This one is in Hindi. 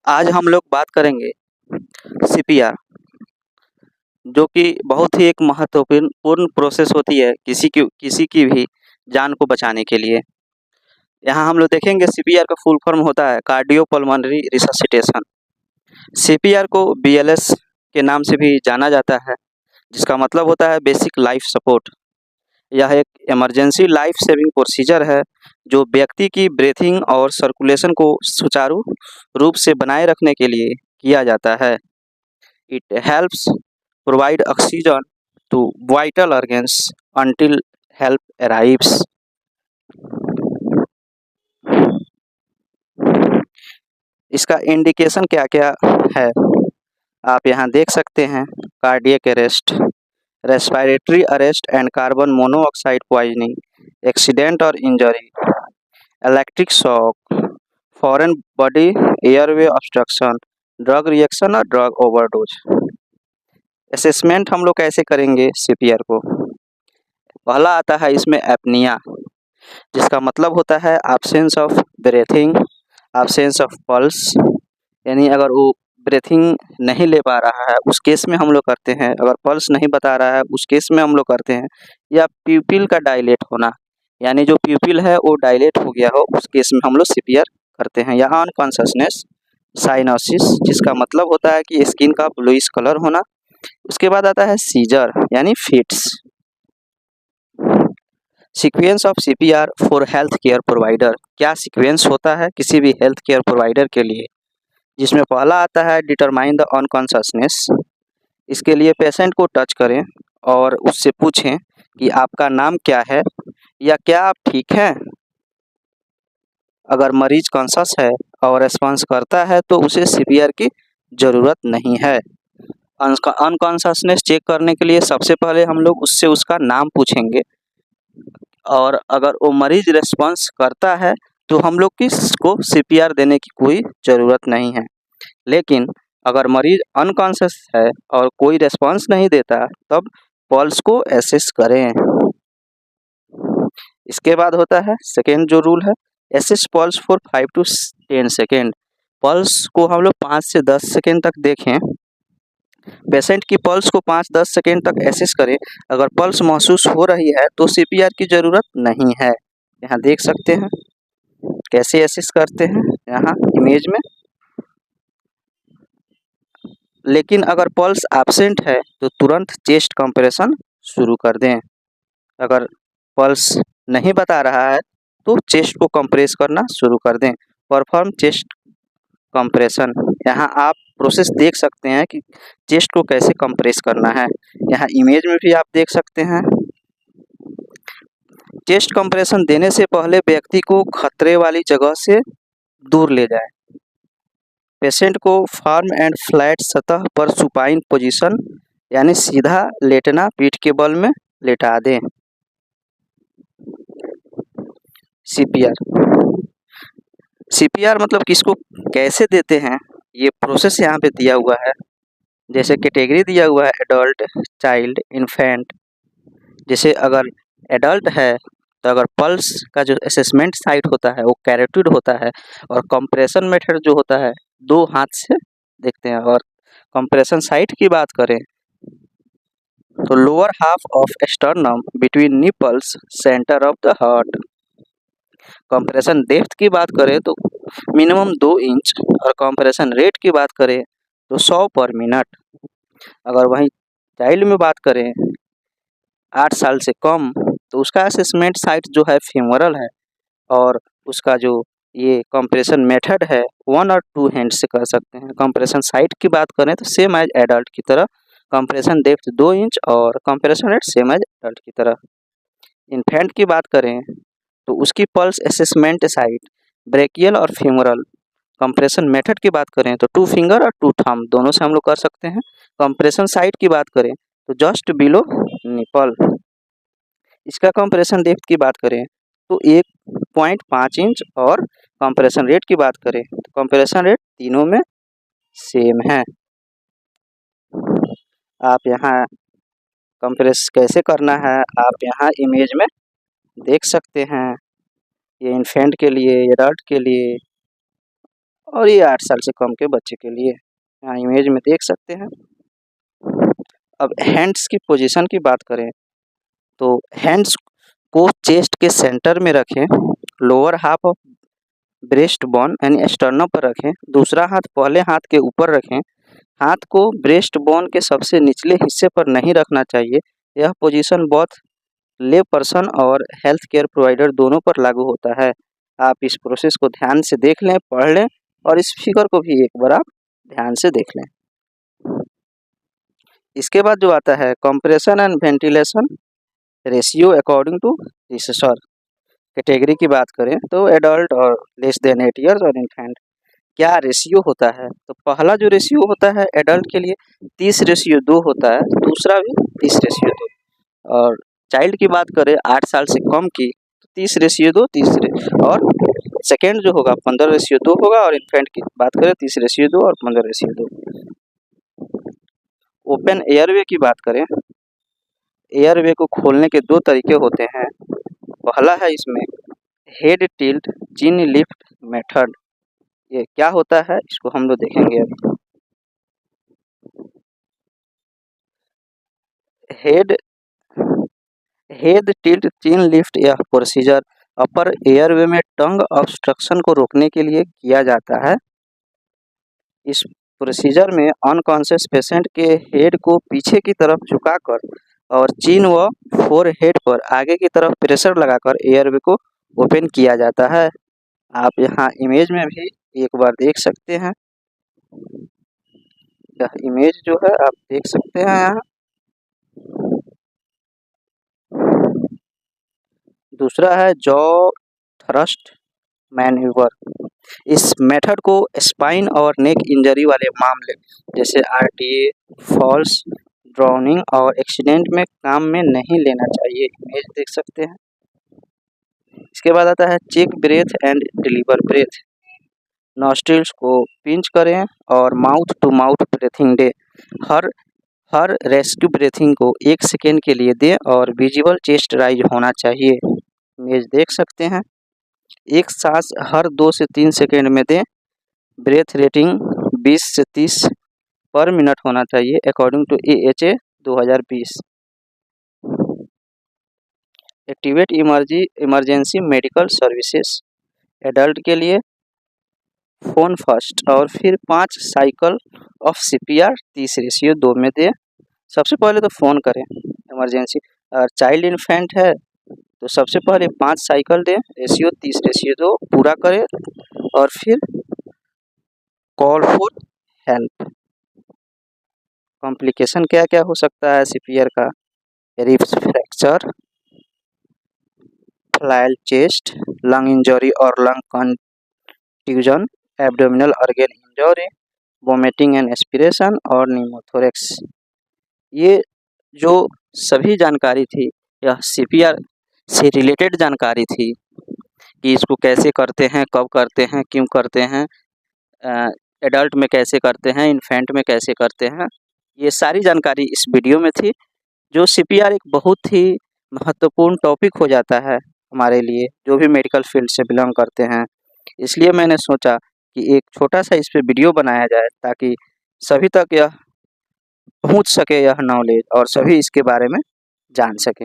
आज हम लोग बात करेंगे सीपीआर, जो कि बहुत ही एक महत्वपूर्ण पूर्ण प्रोसेस होती है किसी की भी जान को बचाने के लिए। यहाँ हम लोग देखेंगे सीपीआर का फुल फॉर्म होता है कार्डियोपल्मोनरी रिससिटेशन। सीपीआर को बीएलएस के नाम से भी जाना जाता है, जिसका मतलब होता है बेसिक लाइफ सपोर्ट। यह एक इमरजेंसी लाइफ सेविंग प्रोसीजर है जो व्यक्ति की ब्रीथिंग और सर्कुलेशन को सुचारू रूप से बनाए रखने के लिए किया जाता है। It helps provide oxygen to vital organs until help arrives. इसका इंडिकेशन क्या क्या है आप यहाँ देख सकते हैं। Cardiac arrest, respiratory arrest and carbon monoxide poisoning, accident और injury, electric shock, foreign body airway obstruction, drug reaction और ड्रग ओवरडोज। असेसमेंट हम लोग कैसे करेंगे सीपीआर को? पहला आता है इसमें एपनिया, जिसका मतलब होता है absence of breathing, absence of pulse, यानी अगर वो ब्रीथिंग नहीं ले पा रहा है उस केस में हम लोग करते हैं। अगर पल्स नहीं बता रहा है उस केस में हम लोग करते हैं। या प्यूपिल का डायलेट होना, यानी जो प्यूपिल है वो डायलेट हो गया हो, उस केस में हम लोग सीपीआर करते हैं। या अनकॉन्शसनेस साइनोसिस, जिसका मतलब होता है कि स्किन का ब्लूइश कलर होना। उसके बाद आता है सीजर यानी fits. Sequence of CPR for health care provider, क्या सीक्वेंस होता है किसी भी हेल्थ केयर प्रोवाइडर के लिए? जिसमें पहला आता है डिटरमाइन द अनकॉन्शसनेस। इसके लिए पेशेंट को टच करें और उससे पूछें कि आपका नाम क्या है या क्या आप ठीक हैं। अगर मरीज कॉन्शस है और रेस्पॉन्स करता है तो उसे सीपीआर की ज़रूरत नहीं है। अनकॉन्शसनेस चेक करने के लिए सबसे पहले हम लोग उससे उसका नाम पूछेंगे, और अगर वो मरीज रेस्पॉन्स करता है तो हम लोग किसको सीपीआर देने की कोई ज़रूरत नहीं है। लेकिन अगर मरीज अनकॉन्शियस है और कोई रेस्पॉन्स नहीं देता तब पल्स को एसेस करें। इसके बाद होता है सेकेंड जो रूल है, assess pulse for 5 to 10 second. Pulse को हम लोग 5 से 10 सेकेंड तक देखें। पेशेंट की पल्स को 5-10 सेकेंड तक एसेस करें। अगर पल्स महसूस हो रही है तो सीपीआर की ज़रूरत नहीं है। यहाँ देख सकते हैं कैसे एसेस करते हैं यहाँ इमेज में। लेकिन अगर पल्स एब्सेंट है तो तुरंत चेस्ट कंप्रेशन शुरू कर दें। अगर पल्स नहीं बता रहा है तो चेस्ट को कंप्रेस करना शुरू कर दें। परफॉर्म चेस्ट कंप्रेशन, यहाँ आप प्रोसेस देख सकते हैं कि चेस्ट को कैसे कंप्रेस करना है। यहाँ इमेज में भी आप देख सकते हैं। चेस्ट कंप्रेशन देने से पहले व्यक्ति को खतरे वाली जगह से दूर ले जाएं। पेशेंट को फर्म एंड फ्लैट सतह पर सुपाइन पोजीशन यानी सीधा लेटना, पीठ के बल में लेटा दें। सीपीआर मतलब किसको कैसे देते हैं, ये प्रोसेस यहाँ पे दिया हुआ है। जैसे कैटेगरी दिया हुआ है एडल्ट, चाइल्ड, इन्फेंट। जैसे अगर एडल्ट है तो अगर पल्स का जो असेसमेंट साइट होता है वो कैरोटिड होता है, और कंप्रेशन मेथड जो होता है 2 हाथ से देखते हैं। और कंप्रेशन साइट की बात करें तो lower half of sternum between nipples, centre of the heart. Compression depth की बात करें तो मिनिमम 2 इंच, और कंप्रेशन रेट की बात करें तो 100 पर मिनट। अगर वहीं चाइल्ड में बात करें 8 साल से कम तो उसका असेसमेंट साइट जो है फीमोरल है, और उसका जो ये कंप्रेशन मेथड है 1 और 2 हैंड से कर सकते हैं। कंप्रेशन साइट की बात करें तो सेम एज एडल्ट की तरह कंप्रेशन डेप्थ 2 इंच और compression rate same as adult की तरह। इन्फेंट की बात करें तो उसकी पल्स असेसमेंट साइट ब्रेकियल और फीमोरल। कंप्रेशन मेथड की बात करें तो 2 फिंगर और 2 थंब दोनों से हम लोग कर सकते हैं। कंप्रेशन साइट की बात करें तो जस्ट बिलो निपल। इसका कंप्रेशन डेप्थ की बात करें तो 1.5 इंच, और कंप्रेशन रेट की बात करें तो कंप्रेशन रेट तीनों में सेम है। आप यहाँ कंप्रेस कैसे करना है आप यहाँ इमेज में देख सकते हैं। ये इन्फेंट के लिए, एडल्ट के लिए और ये 8 साल से कम के बच्चे के लिए। यहाँ इमेज में देख सकते हैं। अब हैंड्स की पोजीशन की बात करें तो हैंड्स को चेस्ट के सेंटर में रखें, lower half of breast bone यानी स्टर्नम पर रखें, दूसरा हाथ पहले हाथ के ऊपर रखें। हाथ को ब्रेस्ट बोन के सबसे निचले हिस्से पर नहीं रखना चाहिए। यह पोजीशन बहुत ले पर्सन और हेल्थ केयर प्रोवाइडर दोनों पर लागू होता है। आप इस प्रोसेस को ध्यान से देख लें, पढ़ लें और इस फिगर को भी एक बार आप ध्यान से देख लें। इसके बाद जो आता है compression and ventilation ratio according to researcher. Category की बात करें तो एडल्ट और लेस देन 8 ईयर्स और इन्फेंट। क्या रेशियो होता है? तो पहला जो रेशियो होता है एडल्ट के लिए 30:2 होता है, दूसरा भी 30:2। और चाइल्ड की बात करें 8 साल से कम की तो 30:2 और सेकेंड जो होगा 15:2 होगा, और इन्फेंट की बात करें 30:2 और 15:2। ओपन एयरवे की बात करें, एयरवे को खोलने के 2 तरीके होते हैं। पहला है इसमें हेड टिल्ट चिन लिफ्ट मेथड। ये क्या होता है इसको हम लोग देखेंगे अभी। हेड टिल्ट चिन लिफ्ट यह प्रोसीजर अपर एयरवे में टंग ऑब्स्ट्रक्शन को रोकने के लिए किया जाता है। इस प्रोसीजर में अनकॉन्शियस पेशेंट के हेड को पीछे की तरफ झुकाकर और चिन व फोरहेड पर आगे की तरफ प्रेशर लगाकर एयरवे को ओपन किया जाता है। आप यहाँ इमेज में भी एक बार देख सकते हैं। यह इमेज जो है आप देख सकते हैं यहाँ। दूसरा है जॉ थ्रस्ट मैन्यूवर। इस मेथड को स्पाइन और नेक इंजरी वाले मामले जैसे आरटीए, फॉल्स, ड्राउनिंग और एक्सीडेंट में काम में नहीं लेना चाहिए। इमेज देख सकते हैं। इसके बाद आता है check breath and deliver breath. Nostrils को पिंच करें और माउथ टू माउथ ब्रीथिंग दें। हर रेस्क्यू ब्रीथिंग को 1 सेकेंड के लिए दें और विजिबल चेस्ट राइज होना चाहिए। इमेज देख सकते हैं। एक सांस हर 2 से 3 सेकेंड में दें। ब्रेथ रेटिंग 20 से 30 पर मिनट होना चाहिए according to AHA 2020। Activate emergency medical services. Adult के लिए फ़ोन फर्स्ट और फिर 5 साइकिल ऑफ CPR 30:2 में दें। सबसे पहले तो फ़ोन करें इमरजेंसी। और चाइल्ड इन्फेंट है तो सबसे पहले 5 साइकिल दें, रेशियो 30:2 पूरा करें और फिर कॉल फॉर हेल्प। कॉम्प्लिकेशन क्या क्या हो सकता है CPR का? Ribs fracture, flat chest, lung injury और lung contusion, abdominal organ injury, vomiting and aspiration और निमोथोरेक्स। ये जो सभी जानकारी थी यह CPR से रिलेटेड जानकारी थी कि इसको कैसे करते हैं, कब करते हैं, क्यों करते हैं, एडल्ट में कैसे करते हैं, इन्फेंट में कैसे करते हैं। ये सारी जानकारी इस वीडियो में थी। जो CPR एक बहुत ही महत्वपूर्ण टॉपिक हो जाता है हमारे लिए जो भी मेडिकल फील्ड से बिलोंग करते हैं। इसलिए मैंने सोचा कि एक छोटा सा इस पे वीडियो बनाया जाए ताकि सभी तक यह पहुंच सके, यह नॉलेज, और सभी इसके बारे में जान सकें।